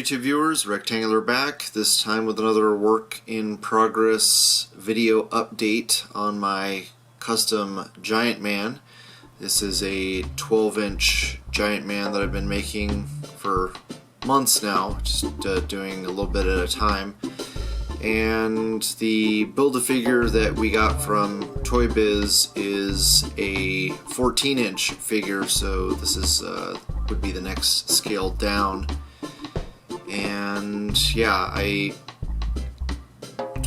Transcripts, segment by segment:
YouTube viewers, Rectangular back, this time with another work in progress video update on my custom Giant Man. This is a 12-inch Giant Man that I've been making for months now, just doing a little bit at a time. And the Build-A-Figure that we got from Toy Biz is a 14-inch figure, so this is would be the next scale down. And yeah, I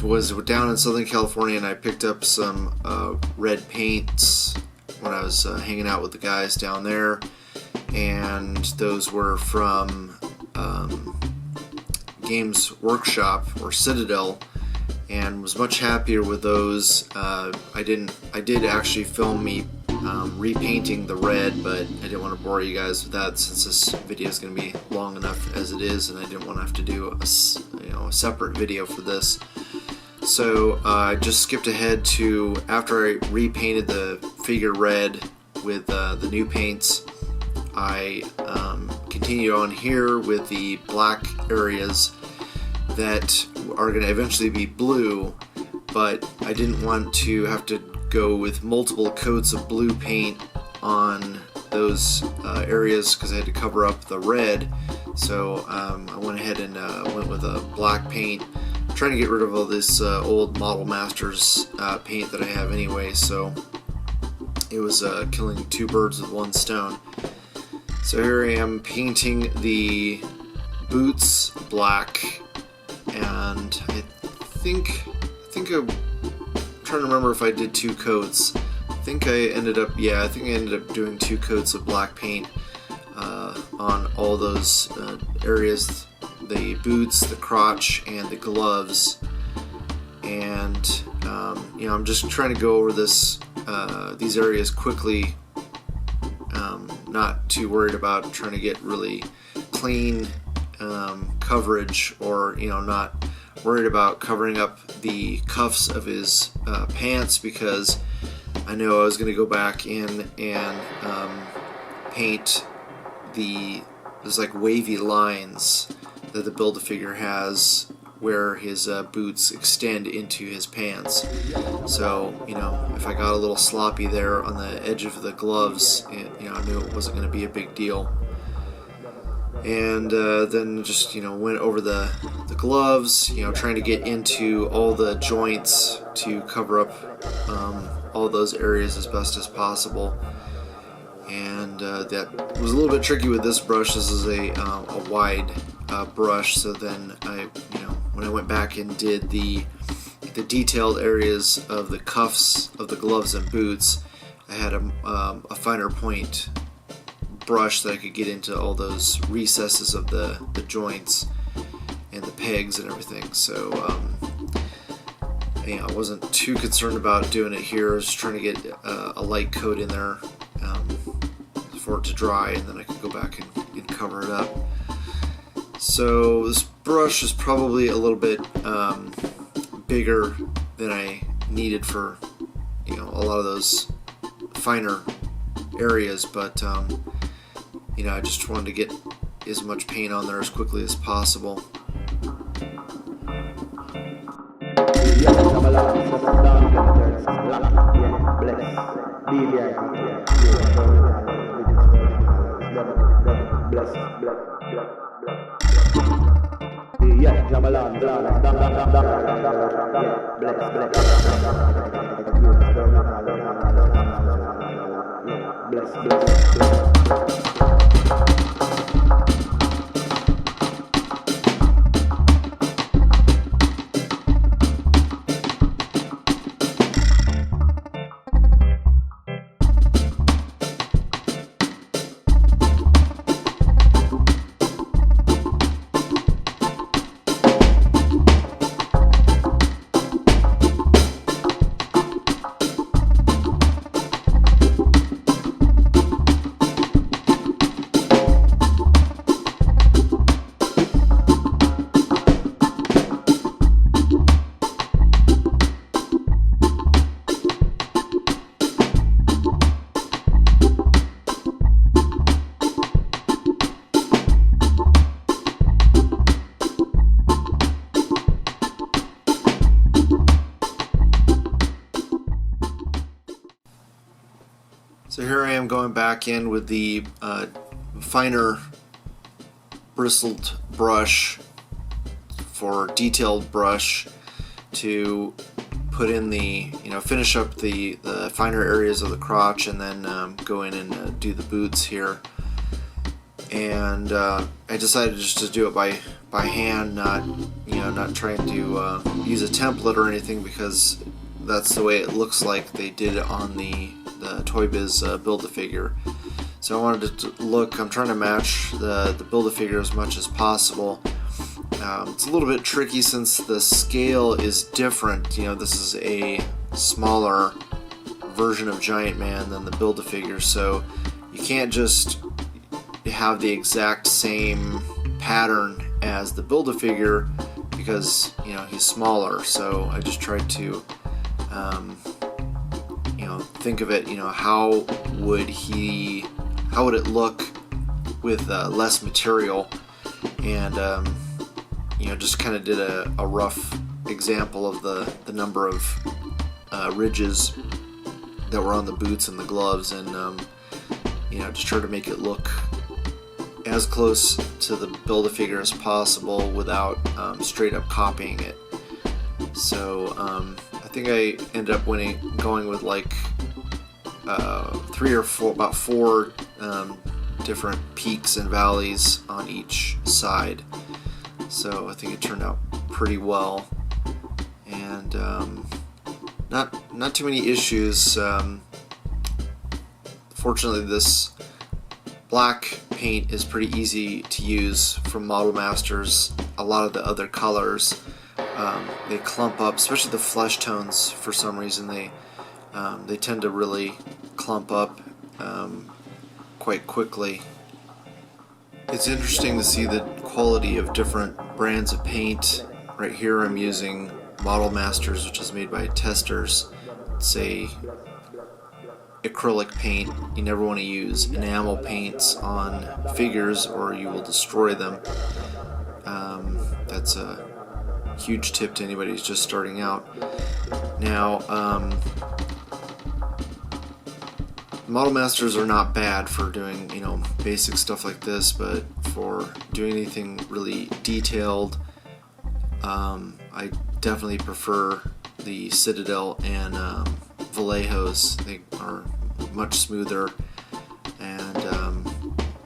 was down in Southern California and I picked up some red paints when I was hanging out with the guys down there, and those were from Games Workshop or Citadel, and was much happier with those. I did actually film me repainting the red, but I didn't want to bore you guys with that since this video is going to be long enough as it is, and I didn't want to have to do a separate video for this. So I just skipped ahead to after I repainted the figure red with the new paints. I continued on here with the black areas that are going to eventually be blue, but I didn't want to have to go with multiple coats of blue paint on those areas because I had to cover up the red. So I went ahead and went with a black paint, trying to get rid of all this old Model Masters paint that I have anyway, so it was killing two birds with one stone. So here I am painting the boots black, and I think I'm trying to remember if I did two coats. I think I ended up doing two coats of black paint on all those areas, the boots, the crotch, and the gloves. And I'm just trying to go over these areas quickly. Not too worried about trying to get really clean coverage, or not worried about covering up the cuffs of his pants, because I know I was going to go back in and paint those like wavy lines that the Build-A-Figure has where his boots extend into his pants. So if I got a little sloppy there on the edge of the gloves, I knew it wasn't going to be a big deal. And then just went over the gloves, trying to get into all the joints to cover up all those areas as best as possible. And that was a little bit tricky with this brush. This is a wide brush, so then when I went back and did the detailed areas of the cuffs of the gloves and boots, I had a finer point brush that I could get into all those recesses of the joints and the pegs and everything. So I wasn't too concerned about doing it here. I was just trying to get a light coat in there for it to dry, and then I could go back and cover it up. So this brush is probably a little bit bigger than I needed for a lot of those finer areas, but I just wanted to get as much paint on there as quickly as possible. going back in with the finer bristled brush for detailed brush to put in the, finish up the finer areas of the crotch, and then go in and do the boots here. And I decided just to do it by hand, not trying to use a template or anything, because that's the way it looks like they did it on the Toy Biz Build-A-Figure. So I wanted to look, I'm trying to match the Build-A-Figure as much as possible. It's a little bit tricky since the scale is different. This is a smaller version of Giant Man than the Build-A-Figure, so you can't just have the exact same pattern as the Build-A-Figure because he's smaller. So I just tried to think of it, how would it look with less material, and just kind of did a rough example of the number of ridges that were on the boots and the gloves, and just try to make it look as close to the Build-A-Figure as possible without straight up copying it. So I think I ended up going with like about four different peaks and valleys on each side. So I think it turned out pretty well, and not too many issues. Fortunately, this black paint is pretty easy to use from Model Masters. A lot of the other colors, they clump up, especially the flesh tones. For some reason, they tend to really clump up quite quickly. It's interesting to see the quality of different brands of paint. Right here I'm using Model Masters, which is made by Testers. It's a acrylic paint. You never want to use enamel paints on figures or you will destroy them. That's a huge tip to anybody who's just starting out. Now, Model Masters are not bad for doing, basic stuff like this, but for doing anything really detailed, I definitely prefer the Citadel and Vallejos. They are much smoother and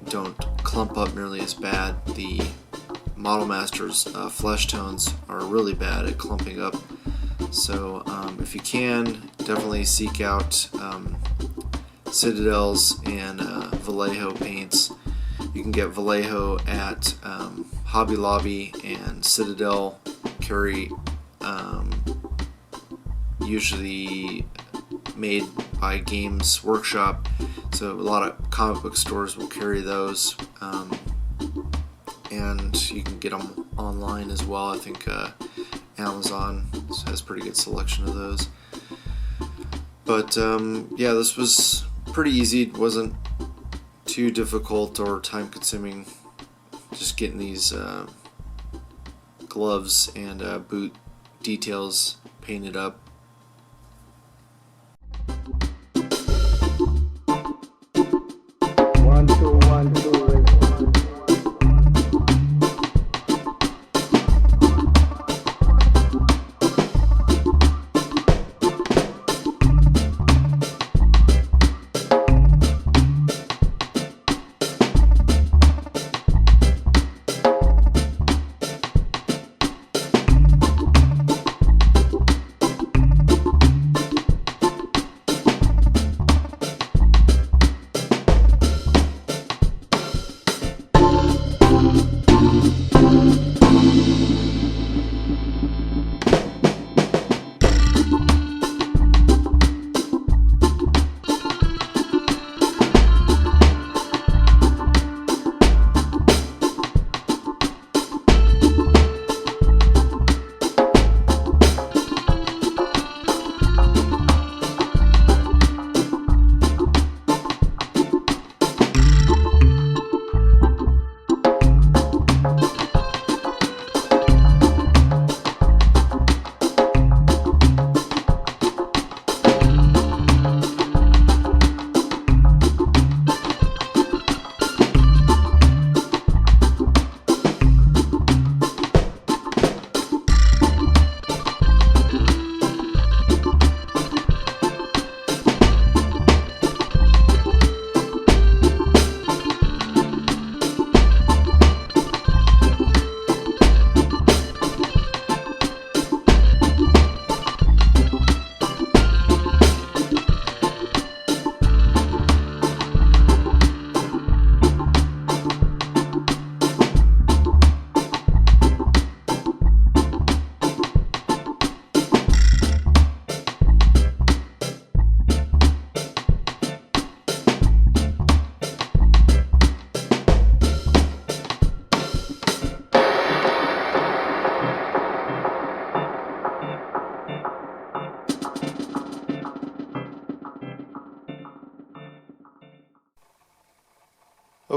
don't clump up nearly as bad. The Model Masters flesh tones are really bad at clumping up. So if you can, definitely seek out Citadels and Vallejo paints. You can get Vallejo at Hobby Lobby, and Citadel carry usually made by Games Workshop, so a lot of comic book stores will carry those, and you can get them online as well. I think Amazon has a pretty good selection of those. But yeah, this was pretty easy. It wasn't too difficult or time consuming, just getting these gloves and boot details painted up. One, two, one, two.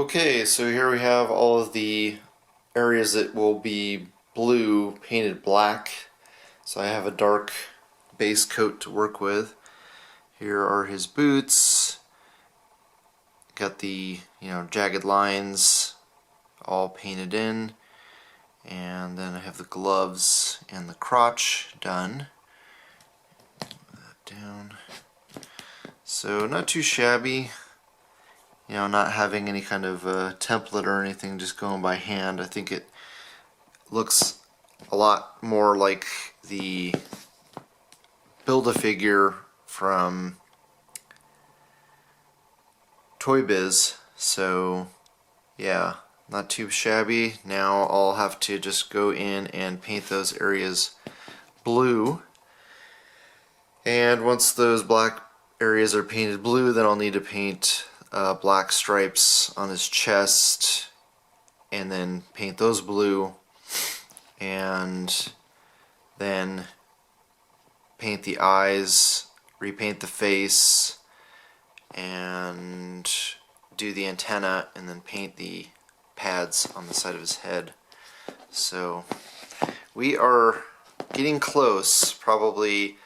Okay, so here we have all of the areas that will be blue painted black. So I have a dark base coat to work with. Here are his boots. Got the, jagged lines all painted in. And then I have the gloves and the crotch done. Put that down. So not too shabby. Not having any kind of template or anything, just going by hand. I think it looks a lot more like the Build-A-Figure from Toy Biz. So yeah, not too shabby. Now I'll have to just go in and paint those areas blue. And once those black areas are painted blue, then I'll need to paint black stripes on his chest and then paint those blue, and then paint the eyes, repaint the face, and do the antenna, and then paint the pads on the side of his head. So we are getting close, probably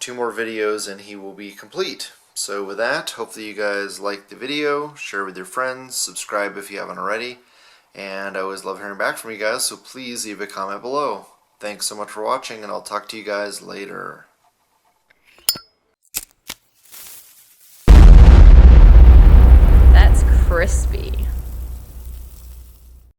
2 more videos and he will be complete. So with that, hopefully you guys liked the video, share with your friends, subscribe if you haven't already, and I always love hearing back from you guys, so please leave a comment below. Thanks so much for watching, and I'll talk to you guys later.